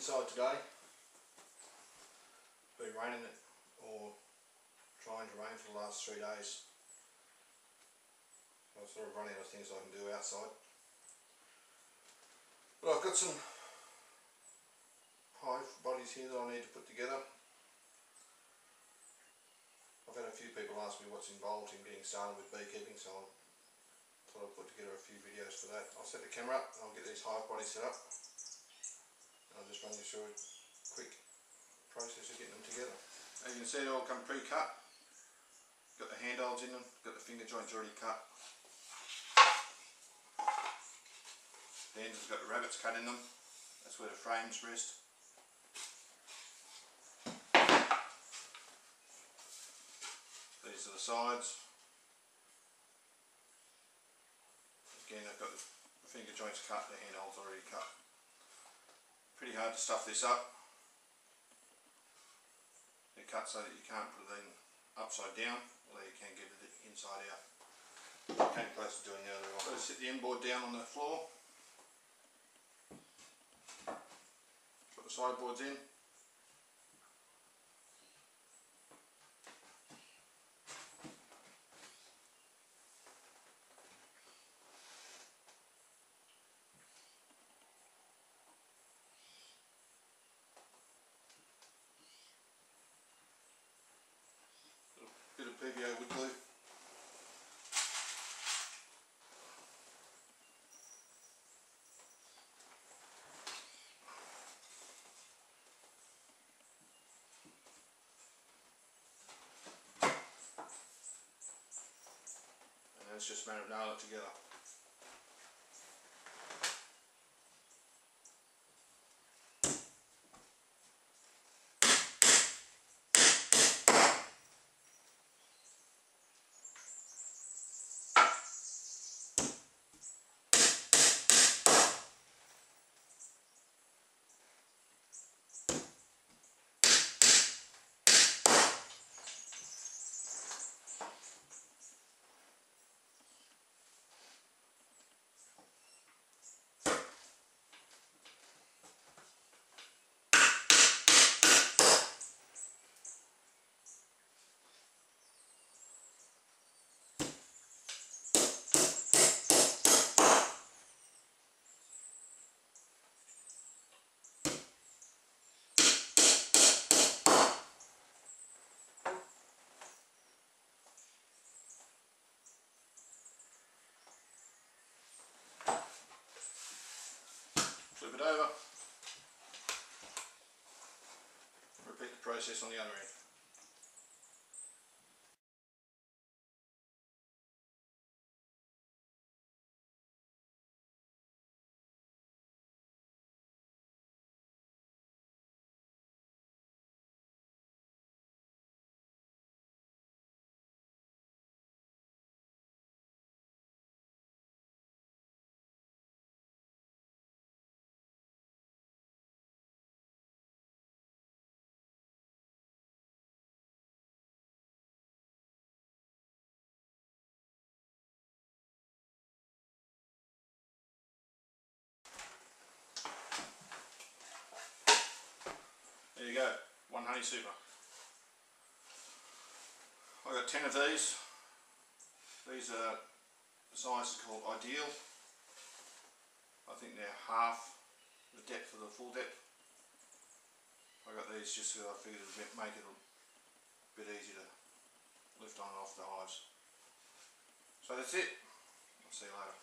inside today. It's been raining it, or trying to rain for the last 3 days. I'm sort of running out of things I can do outside. But I've got some hive bodies here that I need to put together. I've had a few people ask me what's involved in getting started with beekeeping, so I thought I'd put together a few videos for that. I'll set the camera up and I'll get these hive bodies set up. And I'll just run you through a quick process of getting them together. As you can see, they all come pre-cut. Got the handholds in them, got the finger joints already cut. The ends has got the rabbets cut in them. That's where the frames rest. These are the sides. Again, I've got the finger joints cut, the handholds already cut. Pretty hard to stuff this up. They're cut so that you can't put it in upside down, although you can get it inside out. I came close to doing the other one. So sit the end board down on the floor. Put the sideboards in. Bit of PVA wood glue. And then it's just a matter of nailing it together. Flip it over, repeat the process on the other end. There you go, one honey super. I've got 10 of these. These are the size is called ideal. I think they're half the depth of the full depth. I got these just because I figured it would make it a bit easier to lift on and off the hives. So that's it. I'll see you later.